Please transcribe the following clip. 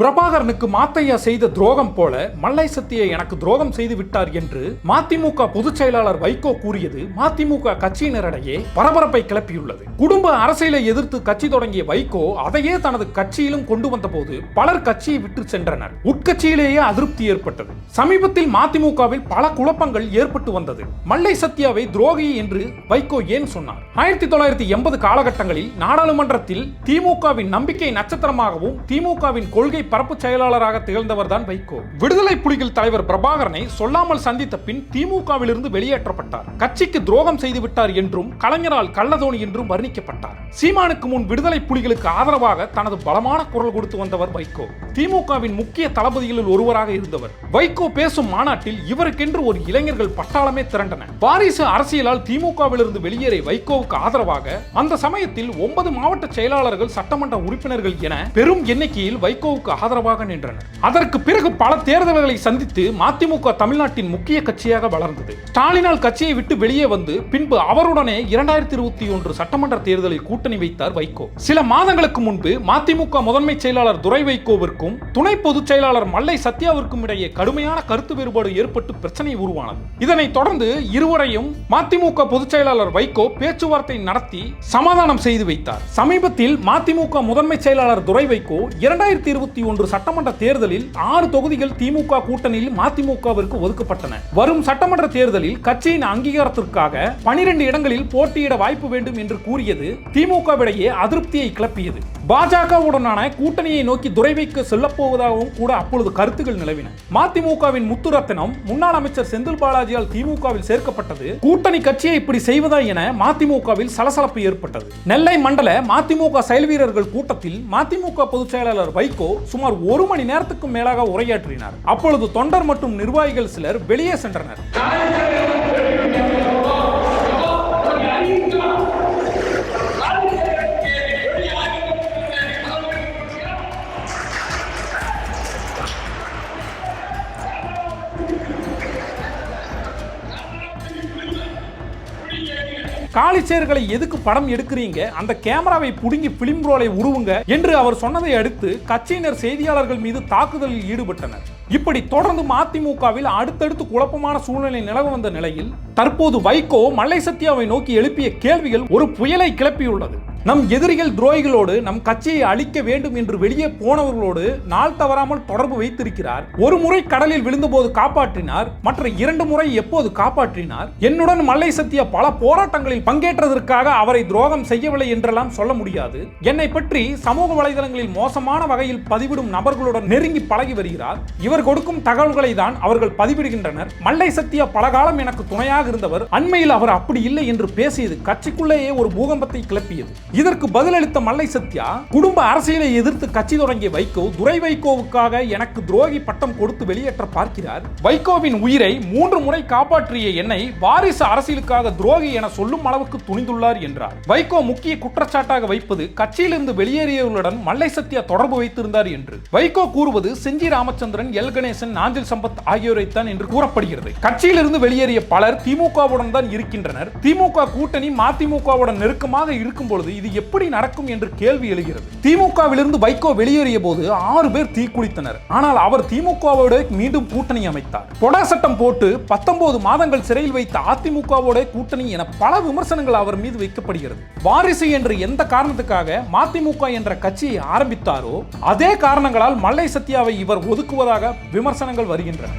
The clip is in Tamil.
பிரபாகரனுக்கு மாத்தையா செய்த துரோகம் போல மல்லை சத்தியா எனக்கு துரோகம் செய்து விட்டார் என்று மதிமுக பொதுச் செயலாளர் வைகோ கூறியது மதிமுக கட்சியினரிடையே பரபரப்பை கிளப்பியுள்ளது. குடும்ப அரசியலை எதிர்த்து கட்சி தொடங்கிய வைகோ அதையே தனது கட்சியிலும் கொண்டு வந்த போது பலர் கட்சியை விட்டு சென்றனர். உட்கட்சியிலேயே அதிருப்தி ஏற்பட்டது. சமீபத்தில் மதிமுகவில் பல குழப்பங்கள் ஏற்பட்டு வந்தது. மல்லை சத்தியாவை துரோகி என்று வைகோ ஏன் சொன்னார்? 1980 காலகட்டங்களில் நாடாளுமன்றத்தில் திமுகவின் நம்பிக்கை நட்சத்திரமாகவும் திமுகவின் கொள்கை பரப்பு செயலாளராக திகழ்ந்தவர் தான் வைகோ. விடுதலை புலிகள் தலைவர் பிரபாகரனை சொல்லாமல் சந்தித்த பின் திமுகவிலிருந்து வெளியேற்றப்பட்டார். கட்சிக்கு துரோகம் செய்து விட்டார் என்றும் கலைஞரால் கள்ளதோணி என்றும் வர்ணிக்கப்பட்டார். சீமானுக்கு முன் விடுதலை புலிகளுக்கு ஆதரவாக தனது பலமான குரல் கொடுத்து வந்தவர் வைகோ. திமுகவின் முக்கிய தளபதிகளில் ஒருவராக இருந்தவர். வைகோ பேசும் மாநாட்டில் இவருக்கென்று ஒரு இளைஞர்கள் பட்டாளமே திரண்டன. வாரிசு அரசியலால் திமுகவிலிருந்து வெளியேறிய வைகோவுக்கு ஆதரவாக அந்த சமயத்தில் 9 மாவட்ட செயலாளர்கள், சட்டமன்ற உறுப்பினர்கள் என பெரும் எண்ணிக்கையில் வைகோவுக்கு ஆதரவாக நின்றனர். அதற்கு பிறகு பல தேர்தல்களை சந்தித்து மதிமுக தமிழ்நாட்டின் முக்கிய கட்சியாக வளர்ந்தது. ஸ்டாலினால் கட்சியை விட்டு வெளியே வந்து பின்பு அவருடனே 2021 சட்டமன்ற தேர்தலில் கூட்டணி வைத்தார் வைகோ. சில மாதங்களுக்கு முன்பு மதிமுக முதன்மை செயலாளர் துரை வைகோவிற்கும் துணை பொதுச் செயலாளர் மல்லை சத்தியாவிற்கும் இடையே கடுமையான கருத்து வேறுபாடு ஏற்பட்டு பிரச்சனை உருவானது. இதனைத் தொடர்ந்து இருவரையும் மதிமுக பொதுச் செயலாளர் வைகோ பேச்சுவார்த்தை நடத்தி சமாதானம் செய்து வைத்தார். சமீபத்தில் மதிமுக முதன்மை செயலாளர் துரை வைகோ 2021 சட்டமன்ற தேர்தலில் 6 தொகுதிகள் திமுக கூட்டணியில் மதிமுகவிற்கு ஒதுக்கப்பட்டன. வரும் சட்டமன்ற தேர்தலில் கட்சியின் அங்கீகாரத்திற்காக 12 இடங்களில் போட்டியிட வாய்ப்பு வேண்டும் என்று கூறியது திமுகவிடையே அதிருப்தியை கிளப்பியது. பாஜகவுடனான கூட்டணியை நோக்கி துரை வைகோ செல்லப் போவதாகவும் கூட அப்பொழுது கருத்துகள் நிலவின. மதிமுகவின் முத்துரத்தினம் முன்னாள் அமைச்சர் செந்தில் பாலாஜியால் திமுகவில் சேர்க்கப்பட்டது கூட்டணி கட்சியை இப்படி செய்வதா என மதிமுகவில் சலசலப்பு ஏற்பட்டது. நெல்லை மண்டல மதிமுக செயல் வீரர்கள் கூட்டத்தில் மதிமுக பொதுச் செயலாளர் வைகோ சுமார் 1 மணி நேரத்துக்கும் மேலாக உரையாற்றினார். அப்பொழுது தொண்டர் மற்றும் நிர்வாகிகள் சிலர் வெளியே சென்றனர். காலிச்சேர்களை எதுக்கு படம் எடுக்கிறீங்க, அந்த கேமராவை புடுங்கி பிலிம் ரோலை உருவுங்க என்று அவர் சொன்னதை அடுத்து கட்சியினர் செய்தியாளர்கள் மீது தாக்குதலில் ஈடுபட்டனர். இப்படி தொடர்ந்து மதிமுகவில் அடுத்தடுத்து குழப்பமான சூழ்நிலை நிலவ வந்த நிலையில் தற்போது வைகோ மல்லை சத்தியாவை நோக்கி எழுப்பிய கேள்விகள் ஒரு புயலை கிளப்பியுள்ளது. நம் எதிரிகள் துரோகிகளோடு நம் கட்சியை அழிக்க வேண்டும் என்று வெளியே போனவர்களோடு நாள் தவறாமல் தொடர்பு வைத்திருக்கிறார். ஒரு முறை கடலில் விழுந்தபோது காப்பாற்றினார், மற்ற 2 முறை எப்போது காப்பாற்றினார்? என்னுடன் மல்லை சத்தியா பல போராட்டங்களில் பங்கேற்றதற்காக அவரை துரோகம் செய்யவில்லை என்றெல்லாம் சொல்ல முடியாது. என்னை பற்றி சமூக வலைதளங்களில் மோசமான வகையில் பதிவிடும் நபர்களுடன் நெருங்கி பழகி வருகிறார். இவர் கொடுக்கும் தகவல்களை தான் அவர்கள் பதிவிடுகின்றனர். மல்லை சத்தியா பலகாலம் எனக்கு துணையாக இருந்தவர், அண்மையில் அவர் அப்படி இல்லை என்று பேசியது கட்சிக்குள்ளேயே ஒரு பூகம்பத்தை கிளப்பியது. இதற்கு பதிலளித்த மல்லை சத்தியா, குடும்ப அரசியலை எதிர்த்து கட்சி தொடங்கிய வைகோ துரை வைகோவுக்காக எனக்கு துரோகி பட்டம் கொடுத்து வெளியேற்ற பார்க்கிறார். வைகோவின் உயிரை 3 முறை காப்பாற்றிய என்னை வாரிசு அரசியலுக்காக துரோகி என சொல்லும் அளவுக்கு துணிந்துள்ளார் என்றார். வைகோ முக்கிய குற்றச்சாட்டாக வைப்பது கட்சியிலிருந்து வெளியேறியவர்களுடன் மல்லை சத்தியா தொடர்பு வைத்திருந்தார் என்று. வைகோ கூறுவது செஞ்சி ராமச்சந்திரன், எல் கணேசன், நாஞ்சில் சம்பத் ஆகியோரைத்தான் என்று கூறப்படுகிறது. கட்சியிலிருந்து வெளியேறிய பலர் திமுகவுடன் தான் இருக்கின்றனர். திமுக கூட்டணி மதிமுகவுடன் நெருக்கமாக இருக்கும் பொழுது இது எப்படி நடக்கும் என்று கேள்வி எழுகிறது. திமுகவிலிருந்து வைகோ வெளியேறிய போது 6 பேர் தீக்குளித்தனர். ஆனால் அவர் திமுகவோடு மீண்டும் கூட்டணி அமைத்தார். கொடா சட்டம் போட்டு 19 மாதங்கள் சிறையில் வைத்த அதிமுகவோட கூட்டணி என பல விமர்சனங்கள் அவர் மீது வைக்கப்படுகிறது. வாரிசு என்று எந்த காரணத்துக்காக மதிமுக என்ற கட்சியை ஆரம்பித்தாரோ அதே காரணங்களால் மல்லை சத்தியாவை இவர் ஒதுக்குவதாக விமர்சனங்கள் வருகின்றன.